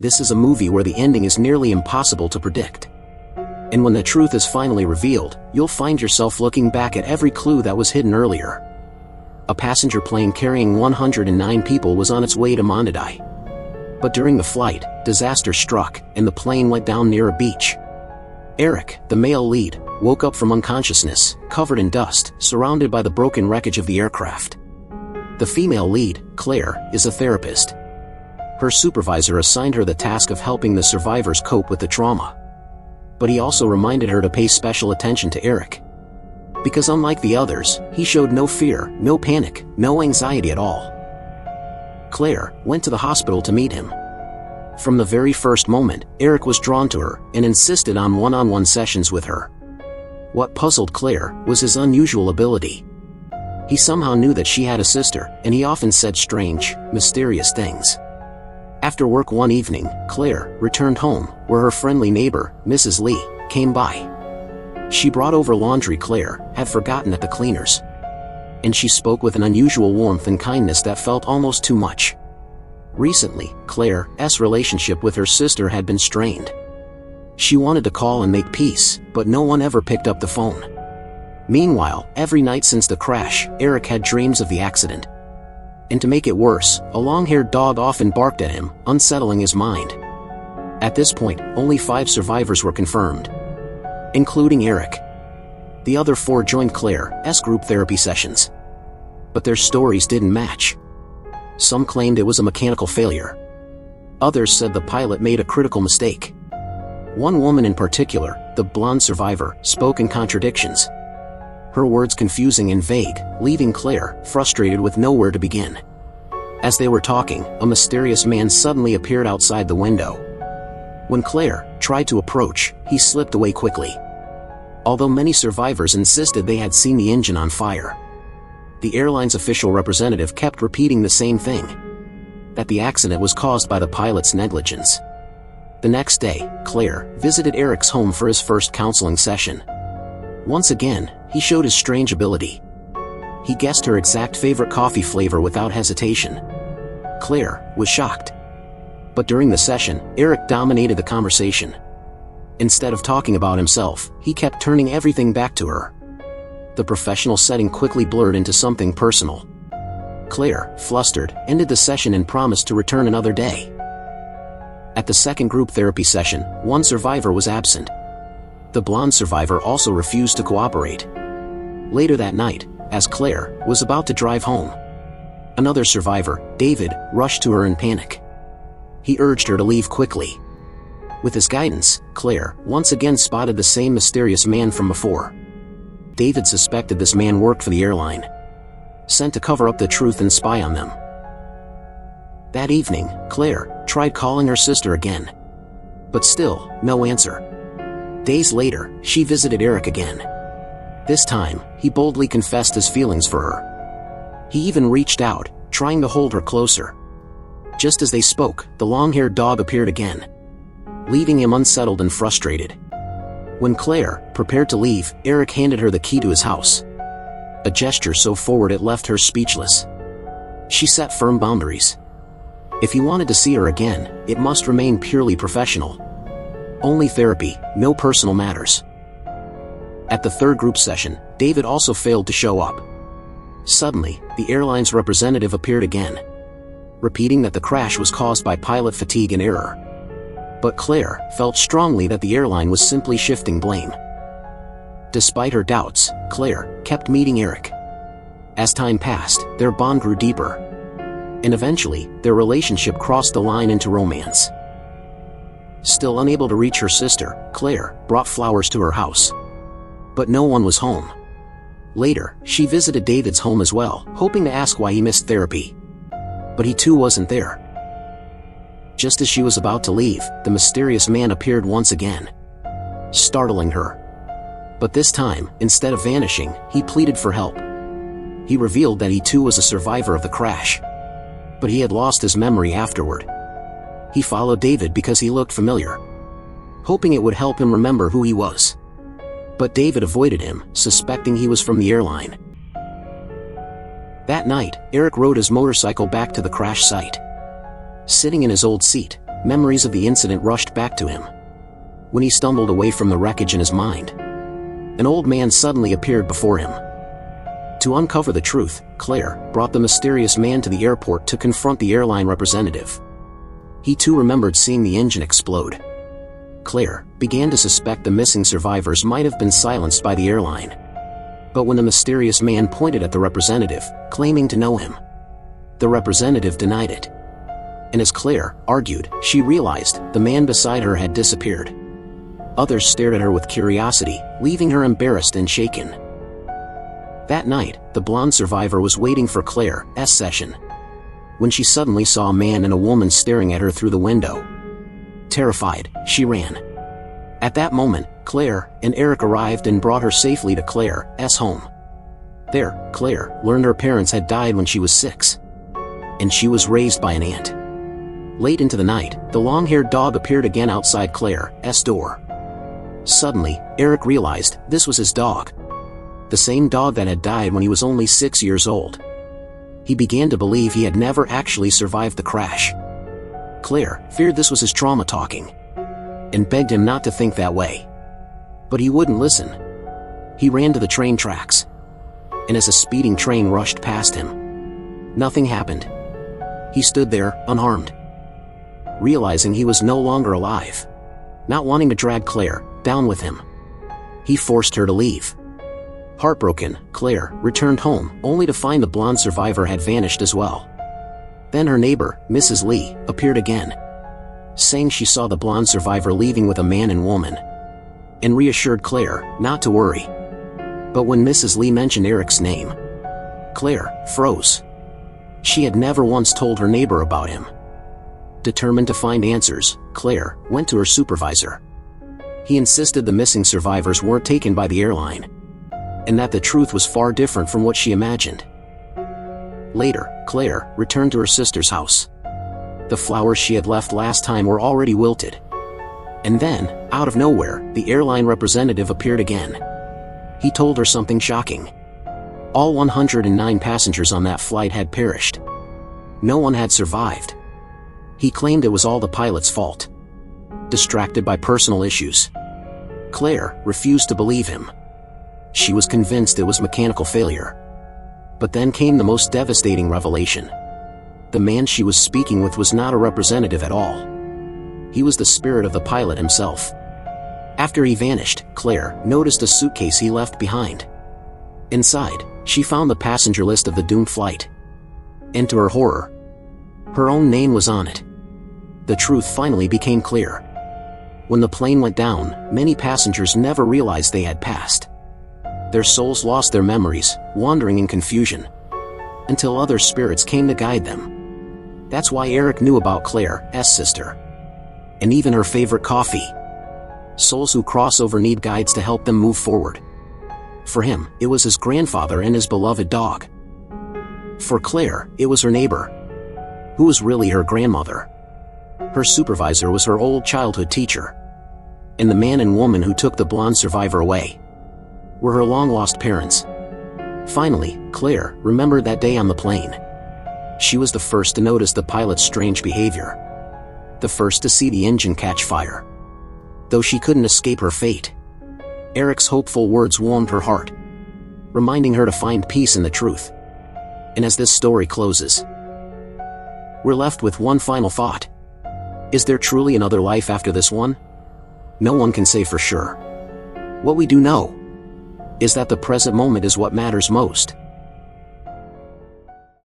This is a movie where the ending is nearly impossible to predict. And when the truth is finally revealed, you'll find yourself looking back at every clue that was hidden earlier. A passenger plane carrying 109 people was on its way to Monday. But during the flight, disaster struck, and the plane went down near a beach. Eric, the male lead, woke up from unconsciousness, covered in dust, surrounded by the broken wreckage of the aircraft. The female lead, Claire, is a therapist. Her supervisor assigned her the task of helping the survivors cope with the trauma. But he also reminded her to pay special attention to Eric. Because unlike the others, he showed no fear, no panic, no anxiety at all. Claire went to the hospital to meet him. From the very first moment, Eric was drawn to her and insisted on one-on-one sessions with her. What puzzled Claire was his unusual ability. He somehow knew that she had a sister, and he often said strange, mysterious things. After work one evening, Claire returned home, where her friendly neighbor, Mrs. Lee, came by. She brought over laundry Claire had forgotten at the cleaners. And she spoke with an unusual warmth and kindness that felt almost too much. Recently, Claire's relationship with her sister had been strained. She wanted to call and make peace, but no one ever picked up the phone. Meanwhile, every night since the crash, Eric had dreams of the accident. And to make it worse, a long-haired dog often barked at him, unsettling his mind. At this point, only 5 survivors were confirmed, including Eric. The other 4 joined Claire's group therapy sessions. But their stories didn't match. Some claimed it was a mechanical failure. Others said the pilot made a critical mistake. One woman in particular, the blonde survivor, spoke in contradictions. Her words confusing and vague, leaving Claire frustrated with nowhere to begin. As they were talking, a mysterious man suddenly appeared outside the window. When Claire tried to approach, he slipped away quickly. Although many survivors insisted they had seen the engine on fire, the airline's official representative kept repeating the same thing: that the accident was caused by the pilot's negligence. The next day, Claire visited Eric's home for his first counseling session. Once again, he showed his strange ability. He guessed her exact favorite coffee flavor without hesitation. Claire was shocked. But during the session, Eric dominated the conversation. Instead of talking about himself, he kept turning everything back to her. The professional setting quickly blurred into something personal. Claire, flustered, ended the session and promised to return another day. At the second group therapy session, one survivor was absent. The blonde survivor also refused to cooperate. Later that night, as Claire was about to drive home, another survivor, David, rushed to her in panic. He urged her to leave quickly. With his guidance, Claire once again spotted the same mysterious man from before. David suspected this man worked for the airline, sent to cover up the truth and spy on them. That evening, Claire tried calling her sister again. But still, no answer. Days later, she visited Eric again. This time, he boldly confessed his feelings for her. He even reached out, trying to hold her closer. Just as they spoke, the long-haired dog appeared again, leaving him unsettled and frustrated. When Claire prepared to leave, Eric handed her the key to his house. A gesture so forward it left her speechless. She set firm boundaries. If he wanted to see her again, it must remain purely professional. Only therapy, no personal matters. At the third group session, David also failed to show up. Suddenly, the airline's representative appeared again, repeating that the crash was caused by pilot fatigue and error. But Claire felt strongly that the airline was simply shifting blame. Despite her doubts, Claire kept meeting Eric. As time passed, their bond grew deeper. And eventually, their relationship crossed the line into romance. Still unable to reach her sister, Claire brought flowers to her house. But no one was home. Later, she visited David's home as well, hoping to ask why he missed therapy. But he too wasn't there. Just as she was about to leave, the mysterious man appeared once again, startling her. But this time, instead of vanishing, he pleaded for help. He revealed that he too was a survivor of the crash, but he had lost his memory afterward. He followed David because he looked familiar, hoping it would help him remember who he was. But David avoided him, suspecting he was from the airline. That night, Eric rode his motorcycle back to the crash site. Sitting in his old seat, memories of the incident rushed back to him. When he stumbled away from the wreckage in his mind, an old man suddenly appeared before him. To uncover the truth, Claire brought the mysterious man to the airport to confront the airline representative. He too remembered seeing the engine explode. Claire began to suspect the missing survivors might have been silenced by the airline. But when the mysterious man pointed at the representative, claiming to know him, the representative denied it. And as Claire argued, she realized the man beside her had disappeared. Others stared at her with curiosity, leaving her embarrassed and shaken. That night, the blonde survivor was waiting for Claire's session, when she suddenly saw a man and a woman staring at her through the window. Terrified, she ran. At that moment, Claire and Eric arrived and brought her safely to Claire's home. There, Claire learned her parents had died when she was 6, and she was raised by an aunt. Late into the night, the long-haired dog appeared again outside Claire's door. Suddenly, Eric realized this was his dog. The same dog that had died when he was only 6 years old. He began to believe he had never actually survived the crash. Claire feared this was his trauma talking, and begged him not to think that way. But he wouldn't listen. He ran to the train tracks, and as a speeding train rushed past him, nothing happened. He stood there, unharmed, realizing he was no longer alive. Not wanting to drag Claire down with him, he forced her to leave. Heartbroken, Claire returned home, only to find the blonde survivor had vanished as well. Then her neighbor, Mrs. Lee, appeared again, saying she saw the blonde survivor leaving with a man and woman, and reassured Claire not to worry. But when Mrs. Lee mentioned Eric's name, Claire froze. She had never once told her neighbor about him. Determined to find answers, Claire went to her supervisor. He insisted the missing survivors weren't taken by the airline, and that the truth was far different from what she imagined. Later, Claire returned to her sister's house. The flowers she had left last time were already wilted. And then, out of nowhere, the airline representative appeared again. He told her something shocking. All 109 passengers on that flight had perished. No one had survived. He claimed it was all the pilot's fault, distracted by personal issues. Claire refused to believe him. She was convinced it was mechanical failure. But then came the most devastating revelation. The man she was speaking with was not a representative at all. He was the spirit of the pilot himself. After he vanished, Claire noticed a suitcase he left behind. Inside, she found the passenger list of the doomed flight. And to her horror, her own name was on it. The truth finally became clear. When the plane went down, many passengers never realized they had passed. Their souls lost their memories, wandering in confusion, until other spirits came to guide them. That's why Eric knew about Claire's sister, and even her favorite coffee. Souls who cross over need guides to help them move forward. For him, it was his grandfather and his beloved dog. For Claire, it was her neighbor, who was really her grandmother. Her supervisor was her old childhood teacher. And the man and woman who took the blonde survivor away were her long-lost parents. Finally, Claire remembered that day on the plane. She was the first to notice the pilot's strange behavior, the first to see the engine catch fire. Though she couldn't escape her fate, Eric's hopeful words warmed her heart, reminding her to find peace in the truth. And as this story closes, we're left with one final thought. Is there truly another life after this one? No one can say for sure. What we do know is that the present moment is what matters most.